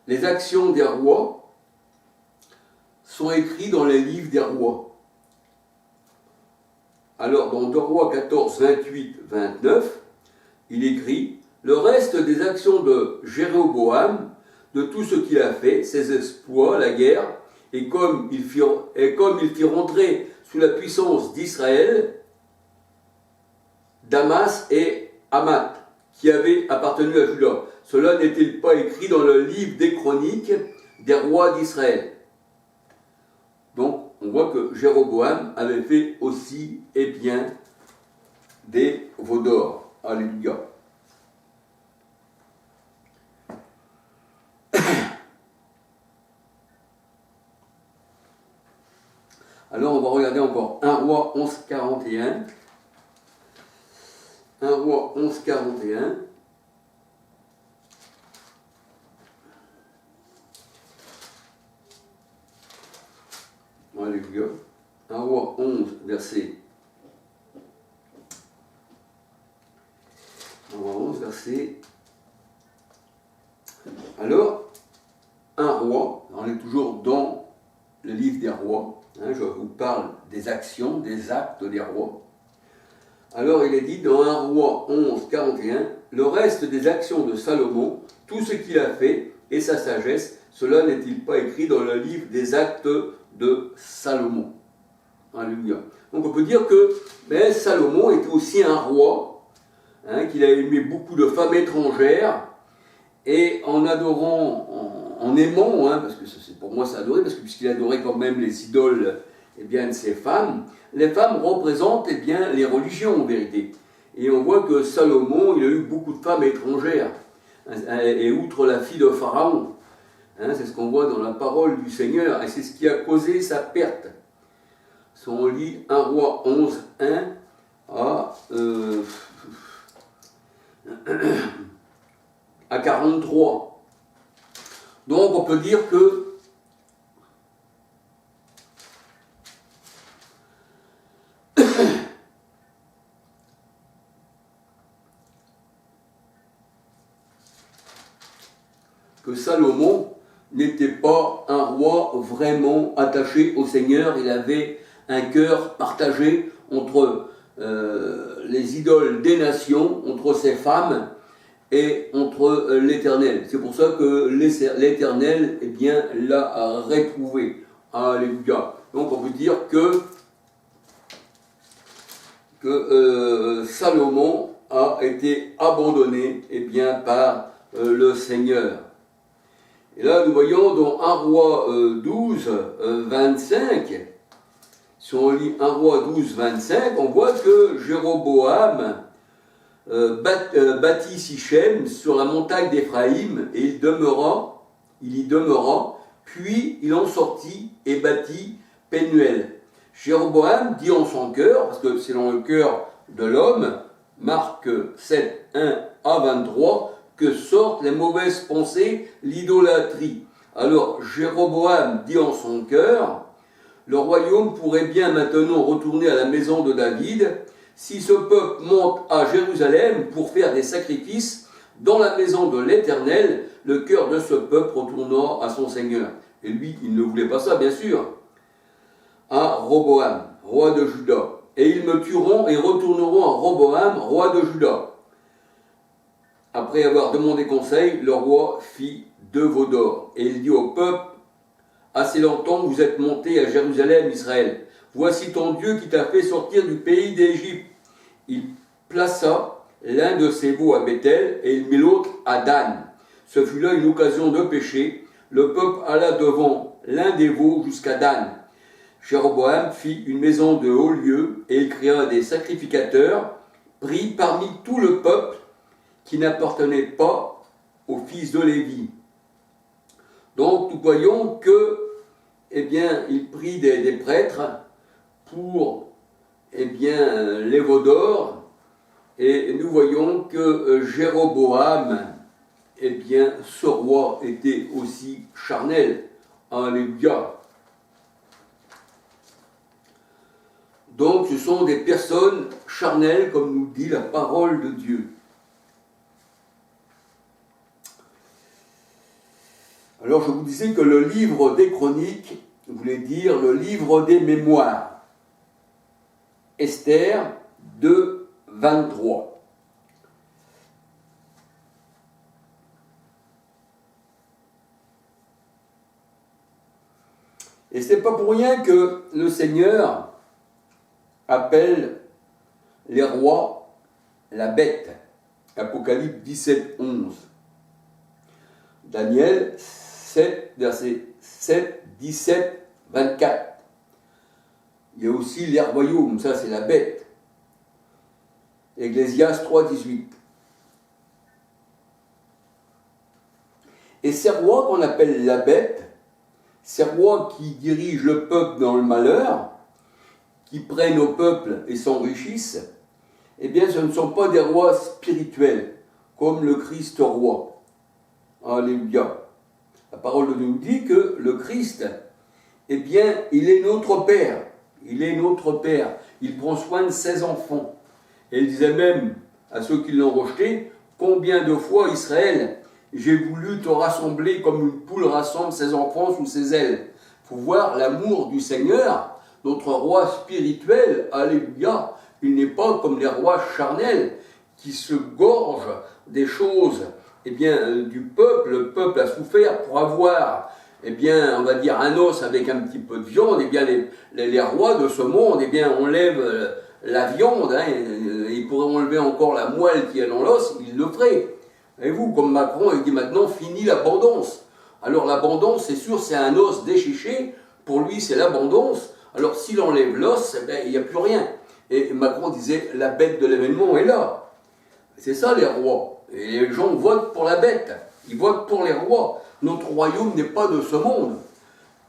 les actions des rois sont écrites dans les livres des rois. Alors, dans 2 Rois 14, 28, 29, il écrit « Le reste des actions de Jéroboam, de tout ce qu'il a fait, ses exploits, la guerre, et comme il fit rentrer sous la puissance d'Israël, Damas et Hamath, qui avaient appartenu à Juda. Cela n'est-il pas écrit dans le livre des chroniques des rois d'Israël ?» Donc, on voit que Jéroboam avait fait aussi, des veaux d'or. Alléluia. Alors, on va regarder encore 1 Roi 11, 41. 1 Roi 11, 41. Alléluia. 1 Roi 11, verset. 1 Roi 11, verset. Alors, 1 Roi, on est toujours dans le livre des rois. Je vous parle des actions, des actes des rois. Alors, il est dit dans 1 Roi 11, 41, le reste des actions de Salomon, tout ce qu'il a fait et sa sagesse, cela n'est-il pas écrit dans le livre des actes de Salomon? Alléluia. Donc on peut dire que Salomon était aussi un roi, qu'il a aimé beaucoup de femmes étrangères, et en adorant, en aimant, parce que pour moi c'est adoré, parce que puisqu'il adorait quand même les idoles de ces femmes, les femmes représentent les religions en vérité. Et on voit que Salomon, il a eu beaucoup de femmes étrangères, et outre la fille de Pharaon. C'est ce qu'on voit dans la parole du Seigneur, et c'est ce qui a causé sa perte. Si on lit 1 Roi 11, 1 à 43. Donc on peut dire que Salomon n'était pas un roi vraiment attaché au Seigneur. Il avait un cœur partagé entre les idoles des nations, entre ses femmes et entre l'Éternel. C'est pour ça que l'Éternel l'a réprouvé. Alléluia. Donc on peut dire que Salomon a été abandonné par le Seigneur. Et là, nous voyons dans 1 Roi 12, 25, si on lit 1 Roi 12, 25, on voit que Jéroboam bâtit Sichem sur la montagne d'Éphraïm, et il y demeura, puis il en sortit et bâtit Pénuel. Jéroboam dit en son cœur, parce que c'est dans le cœur de l'homme, Marc 7, 1 à 23, que sortent les mauvaises pensées, l'idolâtrie. Alors Jéroboam dit en son cœur, le royaume pourrait bien maintenant retourner à la maison de David, si ce peuple monte à Jérusalem pour faire des sacrifices dans la maison de l'Éternel, le cœur de ce peuple retournera à son Seigneur. Et lui, il ne voulait pas ça, bien sûr. À Roboam, roi de Juda. Et ils me tueront et retourneront à Roboam, roi de Juda. Après avoir demandé conseil, le roi fit 2 veaux d'or. Et il dit au peuple, assez longtemps vous êtes monté à Jérusalem, Israël. Voici ton Dieu qui t'a fait sortir du pays d'Égypte. Il plaça l'un de ses veaux à Bethel et il mit l'autre à Dan. Ce fut là une occasion de péché. Le peuple alla devant l'un des veaux jusqu'à Dan. Jéroboam fit une maison de haut lieu et il créa des sacrificateurs pris parmi tout le peuple qui n'appartenait pas aux fils de Lévi. Donc nous voyons que, il prit des prêtres pour, les veaux d'or, et nous voyons que Jéroboam, ce roi était aussi charnel. Alléluia. Donc ce sont des personnes charnelles, comme nous dit la parole de Dieu. Alors je vous disais que le livre des chroniques voulait dire le livre des mémoires. Esther 2, 23. Et c'est pas pour rien que le Seigneur appelle les rois la bête. Apocalypse 17, 11. Daniel 7, verset 7, 17, 24. Il y a aussi les royaumes, ça c'est la bête. Ecclésiaste 3, 18. Et ces rois qu'on appelle la bête, ces rois qui dirigent le peuple dans le malheur, qui prennent au peuple et s'enrichissent, eh bien ce ne sont pas des rois spirituels, comme le Christ roi. Alléluia. La parole de Dieu nous dit que le Christ, eh bien, il est notre Père. Il est notre Père. Il prend soin de ses enfants. Et il disait même à ceux qui l'ont rejeté, combien de fois, Israël, j'ai voulu te rassembler comme une poule rassemble ses enfants sous ses ailes. Il faut voir l'amour du Seigneur, notre roi spirituel, alléluia. Il n'est pas comme les rois charnels qui se gorgent des choses du peuple. Le peuple a souffert pour avoir, on va dire, un os avec un petit peu de viande. Les rois de ce monde, enlèvent la viande. Ils pourraient enlever encore la moelle qui est dans l'os, ils le feraient. Et vous, comme Macron, il dit maintenant, fini l'abondance. Alors l'abondance, c'est sûr, c'est un os déchiché. Pour lui, c'est l'abondance. Alors s'il enlève l'os, il n'y a plus rien. Et Macron disait, la bête de l'événement est là. C'est ça les rois. Et les gens votent pour la bête. Ils votent pour les rois. Notre royaume n'est pas de ce monde.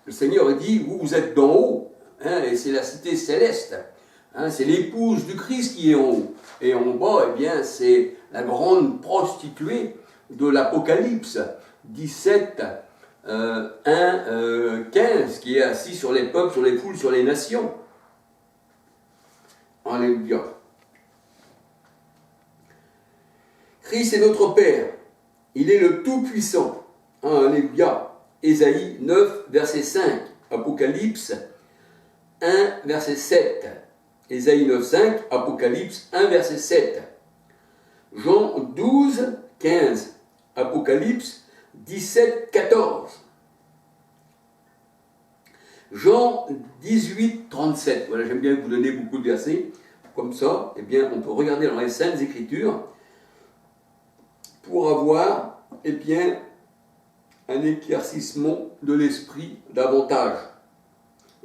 Le Seigneur dit, vous êtes d'en haut. Et c'est la cité céleste. C'est l'épouse du Christ qui est en haut. Et en bas, c'est la grande prostituée de l'Apocalypse 17, 1, 15, qui est assis sur les peuples, sur les foules, sur les nations. Alléluia. Christ est notre Père. Il est le Tout-Puissant. Alléluia. Ésaïe 9, verset 5. Apocalypse 1, verset 7. Ésaïe 9, 5. Apocalypse 1, verset 7. Jean 12, 15. Apocalypse 17, 14. Jean 18, 37. Voilà, j'aime bien vous donner beaucoup de versets. Comme ça, on peut regarder dans les Saintes Écritures pour avoir, un éclaircissement de l'esprit davantage.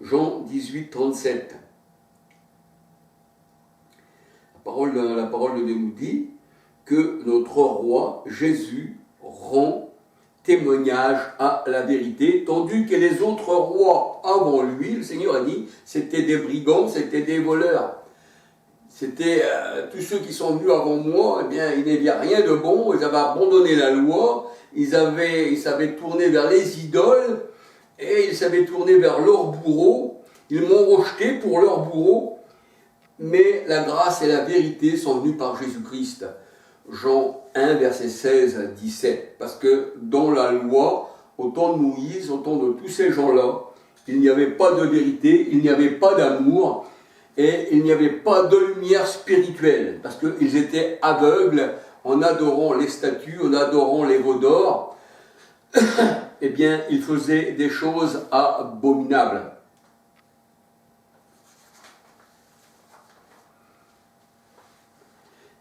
Jean 18, 37. La parole de Dieu nous dit que notre roi Jésus rend témoignage à la vérité, tandis que les autres rois avant lui, le Seigneur a dit, c'était des brigands, c'était des voleurs. C'était tous ceux qui sont venus avant moi, il n'y avait rien de bon, ils avaient abandonné la loi, ils savaient tourner vers les idoles, et ils savaient tourner vers leurs bourreaux, ils m'ont rejeté pour leurs bourreaux, mais la grâce et la vérité sont venues par Jésus-Christ. Jean 1, verset 16 à 17. Parce que dans la loi, au temps de Moïse, au temps de tous ces gens-là, il n'y avait pas de vérité, il n'y avait pas d'amour, et il n'y avait pas de lumière spirituelle. Parce qu'ils étaient aveugles en adorant les statues, en adorant les veaux d'or. Ils faisaient des choses abominables.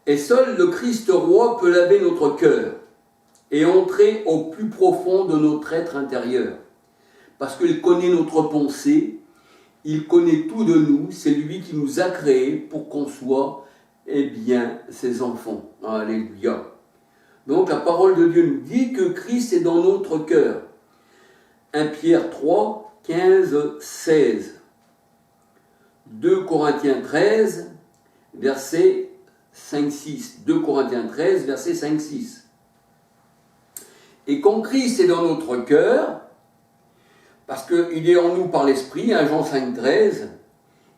Et seul le Christ roi peut laver notre cœur et entrer au plus profond de notre être intérieur. Parce qu'il connaît notre pensée, il connaît tout de nous, c'est lui qui nous a créés pour qu'on soit, ses enfants. Alléluia. Donc la parole de Dieu nous dit que Christ est dans notre cœur. 1 Pierre 3, 15, 16. 2 Corinthiens 13, verset 5-6. 2 Corinthiens 13, verset 5-6. Et quand Christ est dans notre cœur, parce qu'il est en nous par l'Esprit, 1 Jean 5, 13,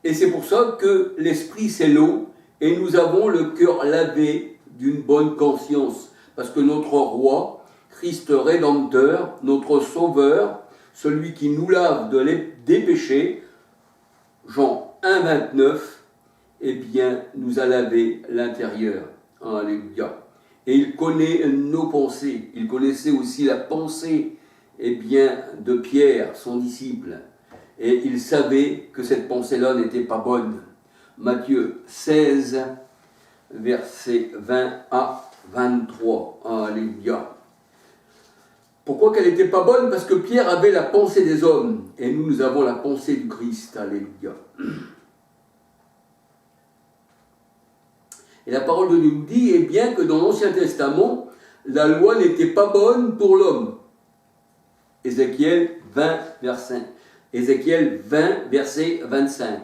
et c'est pour ça que l'Esprit c'est l'eau, et nous avons le cœur lavé d'une bonne conscience, parce que notre roi, Christ Rédempteur, notre Sauveur, celui qui nous lave des péchés, Jean 1, 29, eh bien, nous a lavé l'intérieur. Alléluia. Et il connaît nos pensées. Il connaissait aussi la pensée, eh bien, de Pierre, son disciple. Et il savait que cette pensée-là n'était pas bonne. Matthieu 16, versets 20 à 23. Alléluia. Pourquoi qu'elle n'était pas bonne? Parce que Pierre avait la pensée des hommes. Et nous avons la pensée du Christ. Alléluia. Et la parole de Dieu nous dit, eh bien, que dans l'Ancien Testament, la loi n'était pas bonne pour l'homme. Ézéchiel 20, verset 25.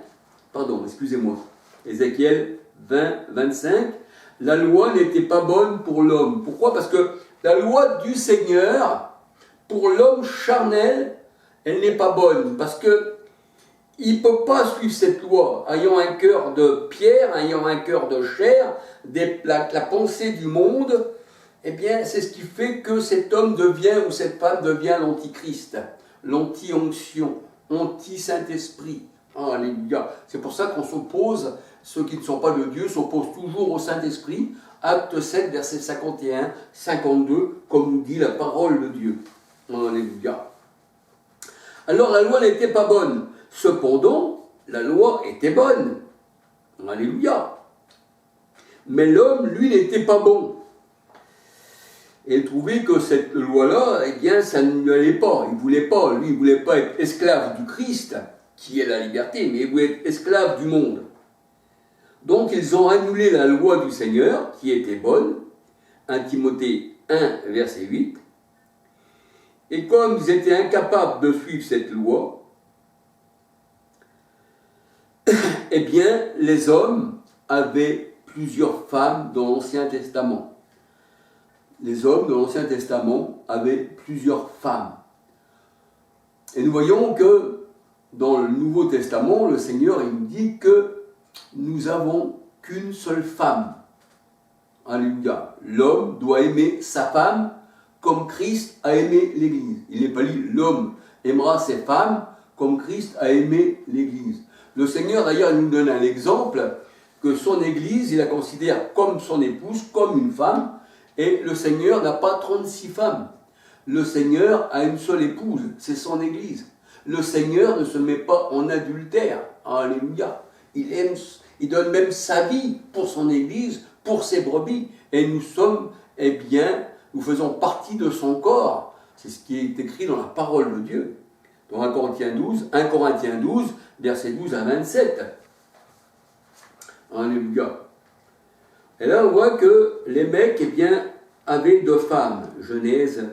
Pardon, excusez-moi. Ézéchiel 20, 25. La loi n'était pas bonne pour l'homme. Pourquoi? Parce que la loi du Seigneur, pour l'homme charnel, elle n'est pas bonne. Parce que il ne peut pas suivre cette loi, ayant un cœur de pierre, ayant un cœur de chair, la pensée du monde, eh bien, c'est ce qui fait que cet homme devient, ou cette femme devient l'antichrist, l'anti-onction, anti-Saint-Esprit. Alléluia. C'est pour ça qu'on s'oppose, ceux qui ne sont pas de Dieu s'opposent toujours au Saint-Esprit. Acte 7, verset 51, 52, comme nous dit la parole de Dieu. Alléluia. Alors la loi n'était pas bonne. Cependant, la loi était bonne. Alléluia. Mais l'homme, lui, n'était pas bon. Et il trouvait que cette loi-là, eh bien, ça ne lui allait pas. Il voulait pas, lui, il voulait pas être esclave du Christ, qui est la liberté, mais il voulait être esclave du monde. Donc, ils ont annulé la loi du Seigneur, qui était bonne, 1 Timothée 1, verset 8. Et comme ils étaient incapables de suivre cette loi, eh bien, les hommes avaient plusieurs femmes dans l'Ancien Testament. Les hommes de l'Ancien Testament avaient plusieurs femmes. Et nous voyons que dans le Nouveau Testament, le Seigneur il nous dit que nous n'avons qu'une seule femme. Alléluia. L'homme doit aimer sa femme comme Christ a aimé l'Église. Il n'est pas dit l'homme aimera ses femmes comme Christ a aimé l'Église. Le Seigneur, d'ailleurs, nous donne un exemple que son Église, il la considère comme son épouse, comme une femme, et le Seigneur n'a pas 36 femmes. Le Seigneur a une seule épouse, c'est son Église. Le Seigneur ne se met pas en adultère. Alléluia. Il aime, il donne même sa vie pour son Église, pour ses brebis, et nous sommes, eh bien, nous faisons partie de son corps. C'est ce qui est écrit dans la parole de Dieu. Dans 1 Corinthiens 12, versets 12 à 27. Alléluia. Et là, on voit que les mecs, eh bien, avaient deux femmes. Genèse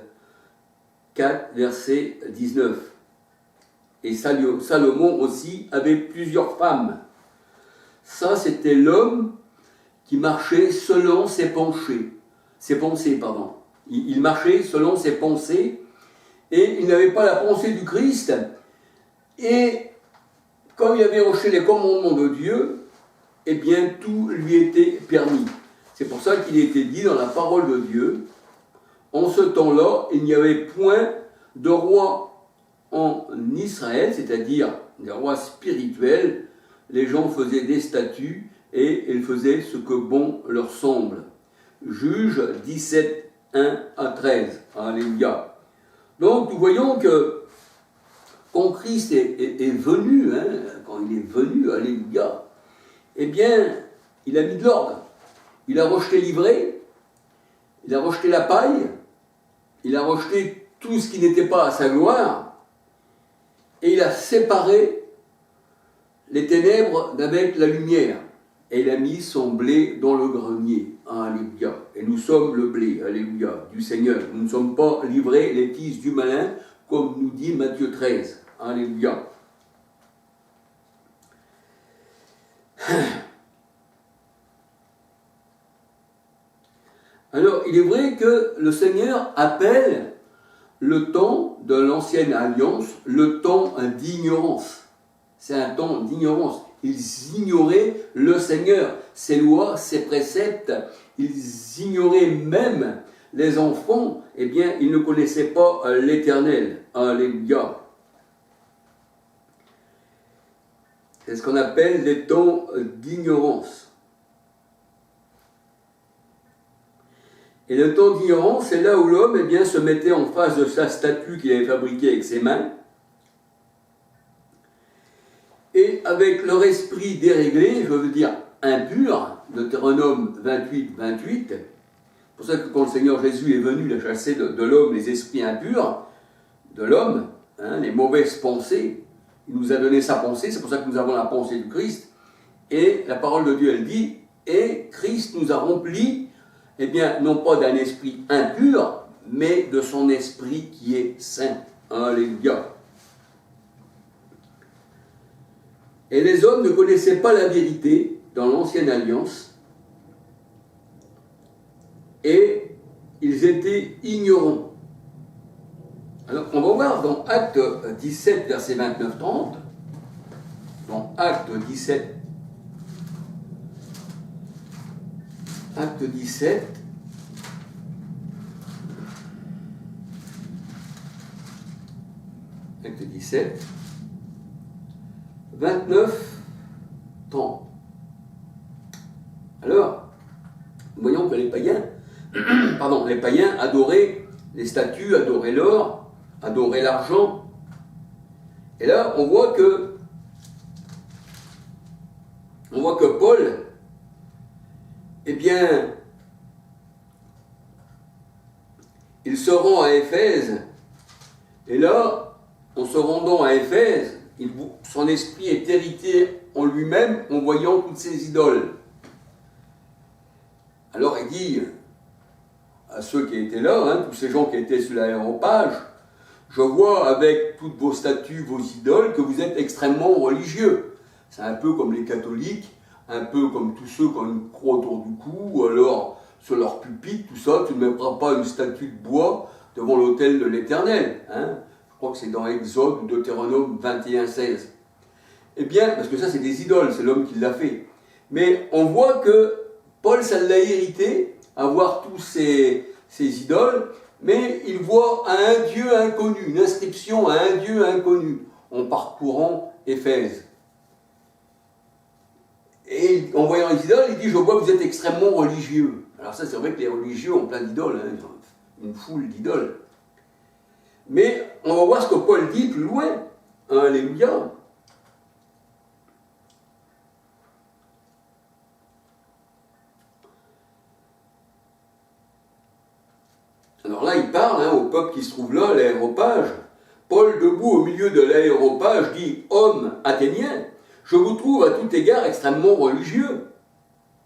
4, verset 19. Et Salomon aussi avait plusieurs femmes. Ça, c'était l'homme qui marchait selon ses pensées. Il marchait selon ses pensées et il n'avait pas la pensée du Christ. Et comme il avait rejeté les commandements de Dieu, eh bien tout lui était permis. C'est pour ça qu'il était dit dans la parole de Dieu, en ce temps-là, il n'y avait point de roi en Israël, c'est-à-dire des rois spirituels. Les gens faisaient des statuts et ils faisaient ce que bon leur semble. Juge 17, 1 à 13. Alléluia. Donc nous voyons que quand Christ est venu, quand il est venu, alléluia, eh bien, il a mis de l'ordre. Il a rejeté l'ivraie, il a rejeté la paille, il a rejeté tout ce qui n'était pas à sa gloire, et il a séparé les ténèbres d'avec la lumière. Et il a mis son blé dans le grenier. Alléluia. Et nous sommes le blé, alléluia, du Seigneur. Nous ne sommes pas livrés les fils du malin, comme nous dit Matthieu 13. Alléluia. Alors, il est vrai que le Seigneur appelle le temps de l'ancienne alliance le temps d'ignorance. C'est un temps d'ignorance. Ils ignoraient le Seigneur, ses lois, ses préceptes. Ils ignoraient même les enfants, eh bien, ils ne connaissaient pas l'Éternel. Alléluia. C'est ce qu'on appelle les temps d'ignorance. Et le temps d'ignorance, c'est là où l'homme, eh bien, se mettait en face de sa statue qu'il avait fabriquée avec ses mains, et avec leur esprit déréglé, je veux dire impur, Deutéronome 28, 28, c'est pour ça que quand le Seigneur Jésus est venu, il a chassé de l'homme les esprits impurs de l'homme, hein, les mauvaises pensées, il nous a donné sa pensée, c'est pour ça que nous avons la pensée du Christ, et la parole de Dieu, elle dit, et Christ nous a remplis, eh bien, non pas d'un esprit impur, mais de son esprit qui est saint. Alléluia. Et les hommes ne connaissaient pas la vérité dans l'ancienne alliance, et ils étaient ignorants. Alors, on va voir dans Acte 17, verset 29-30, dans Acte 17, Acte 17, Acte 17, 29, 30. Alors, voyons que les païens, les païens adoraient les statues, adoraient l'or, adoraient l'argent. Et là, on voit que Paul, eh bien, il se rend à Éphèse, et là, en se rendant à Éphèse, son esprit est hérité en lui-même en voyant toutes ces idoles. Alors il dit à ceux qui étaient là, hein, tous ces gens qui étaient sur l'aéropage, je vois avec toutes vos statues, vos idoles, que vous êtes extrêmement religieux. C'est un peu comme les catholiques, un peu comme tous ceux qui ont une croix autour du cou, ou alors sur leur pupitre, tout ça, tu ne mettras pas une statue de bois devant l'autel de l'Éternel. Hein. Je crois que c'est dans Exode ou Deutéronome 21, 16. Eh bien, parce que ça c'est des idoles, c'est l'homme qui l'a fait. Mais on voit que Paul, ça l'a irrité, à voir tous ces idoles, mais il voit un Dieu inconnu, une inscription à un Dieu inconnu, en parcourant Éphèse. Et en voyant les idoles, il dit, je vois que vous êtes extrêmement religieux. Alors ça, c'est vrai que les religieux ont plein d'idoles, hein, ils ont une foule d'idoles. Mais on va voir ce que Paul dit plus loin. Alléluia. Alors là, il parle au peuple qui se trouve là, l'aéropage. Paul, debout au milieu de l'aéropage, dit « Homme athénien, je vous trouve à tout égard extrêmement religieux. »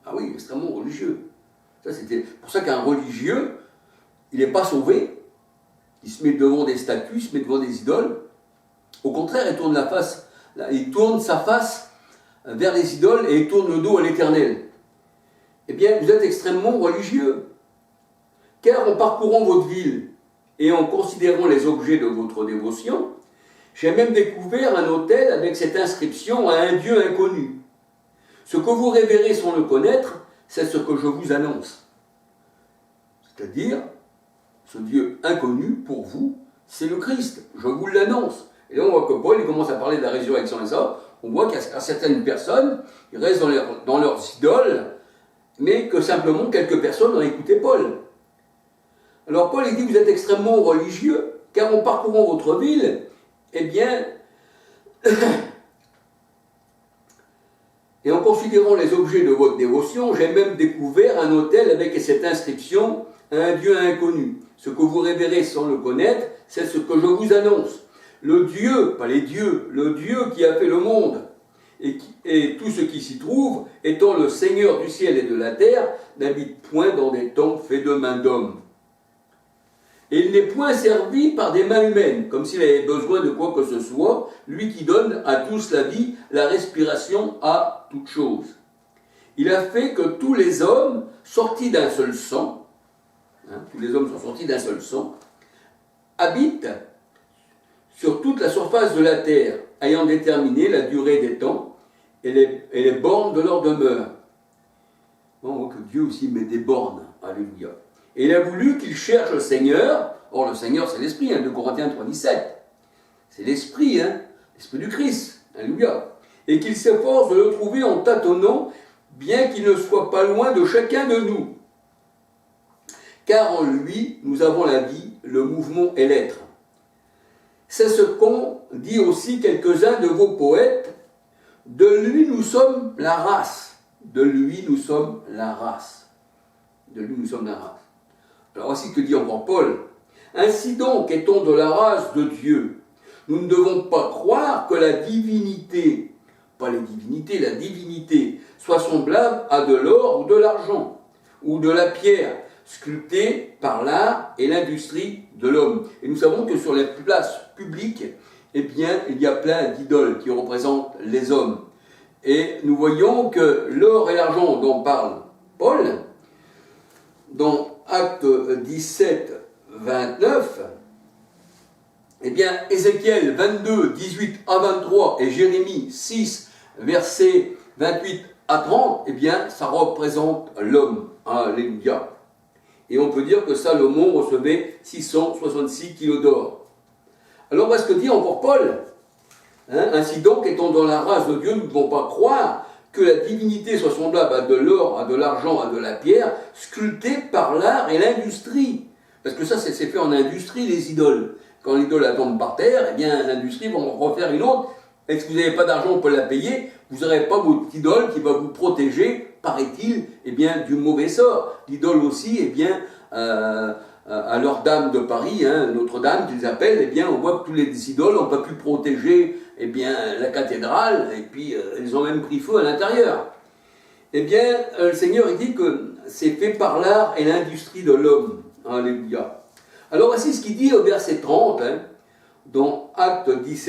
Ah oui, extrêmement religieux. Ça, c'était pour ça qu'un religieux, il n'est pas sauvé. Il se met devant des statues, il se met devant des idoles. Au contraire, il tourne sa face vers les idoles et il tourne le dos à l'Éternel. Eh bien, vous êtes extrêmement religieux. Car en parcourant votre ville et en considérant les objets de votre dévotion, j'ai même découvert un autel avec cette inscription à un Dieu inconnu. Ce que vous révérez sans le connaître, c'est ce que je vous annonce. C'est-à-dire, ce Dieu inconnu pour vous, c'est le Christ. Je vous l'annonce. Et là, on voit que Paul, il commence à parler de la résurrection et ça. On voit qu'à certaines personnes, ils restent dans leurs idoles, mais que simplement quelques personnes ont écouté Paul. Alors Paul, il dit, vous êtes extrêmement religieux, car en parcourant votre ville, eh bien, et en considérant les objets de votre dévotion, j'ai même découvert un autel avec cette inscription, un Dieu inconnu. Ce que vous révérez sans le connaître, c'est ce que je vous annonce. Le Dieu, pas les dieux, le Dieu qui a fait le monde, et tout ce qui s'y trouve, étant le Seigneur du ciel et de la terre, n'habite point dans des temples faits de mains d'hommes. Et il n'est point servi par des mains humaines, comme s'il avait besoin de quoi que ce soit, lui qui donne à tous la vie, la respiration à toute chose. Il a fait que tous les hommes, sortis d'un seul sang, tous les hommes sont sortis d'un seul sang, habitent sur toute la surface de la terre, ayant déterminé la durée des temps et les bornes de leur demeure. On voit que Dieu aussi met des bornes, alléluia. Et il a voulu qu'il cherche le Seigneur. Or, le Seigneur, c'est l'Esprit, 2 Corinthiens 3,17. C'est l'Esprit, l'Esprit du Christ. Alléluia. Et qu'il s'efforce de le trouver en tâtonnant, bien qu'il ne soit pas loin de chacun de nous. Car en lui, nous avons la vie, le mouvement et l'être. C'est ce qu'ont dit aussi quelques-uns de vos poètes. De lui, nous sommes la race. De lui, nous sommes la race. De lui, nous sommes la race. Alors voici ce que dit encore Paul. Ainsi donc, étant de la race de Dieu, nous ne devons pas croire que la divinité, pas les divinités, la divinité, soit semblable à de l'or ou de l'argent, ou de la pierre, sculptée par l'art et l'industrie de l'homme. Et nous savons que sur les places publiques, eh bien, il y a plein d'idoles qui représentent les hommes. Et nous voyons que l'or et l'argent dont parle Paul, dans Acte 17, 29, eh bien, Ézéchiel 22, 18 à 23 et Jérémie 6, versets 28 à 30, eh bien, ça représente l'homme. Alléluia. Et on peut dire que Salomon recevait 666 kilos d'or. Alors, voilà ce que dit encore Paul. Ainsi donc, étant dans la race de Dieu, nous ne devons pas croire que la divinité soit semblable à de l'or, à de l'argent, à de la pierre, sculptée par l'art et l'industrie. Parce que ça, c'est fait en industrie, les idoles. Quand l'idole tombe par terre, eh bien, l'industrie va en refaire une autre. Et si vous n'avez pas d'argent pour la payer, vous n'aurez pas votre idole qui va vous protéger, paraît-il, eh bien, du mauvais sort. L'idole aussi, eh bien, à Notre-Dame de Paris, Notre-Dame qu'ils appellent, eh bien, on voit que tous les idoles n'ont pas pu protéger, eh bien, la cathédrale, et puis ils ont même pris feu à l'intérieur. Eh bien, le Seigneur, il dit que c'est fait par l'art et l'industrie de l'homme. Alléluia. Alors voici ce qu'il dit au verset 30, dans Acte 17.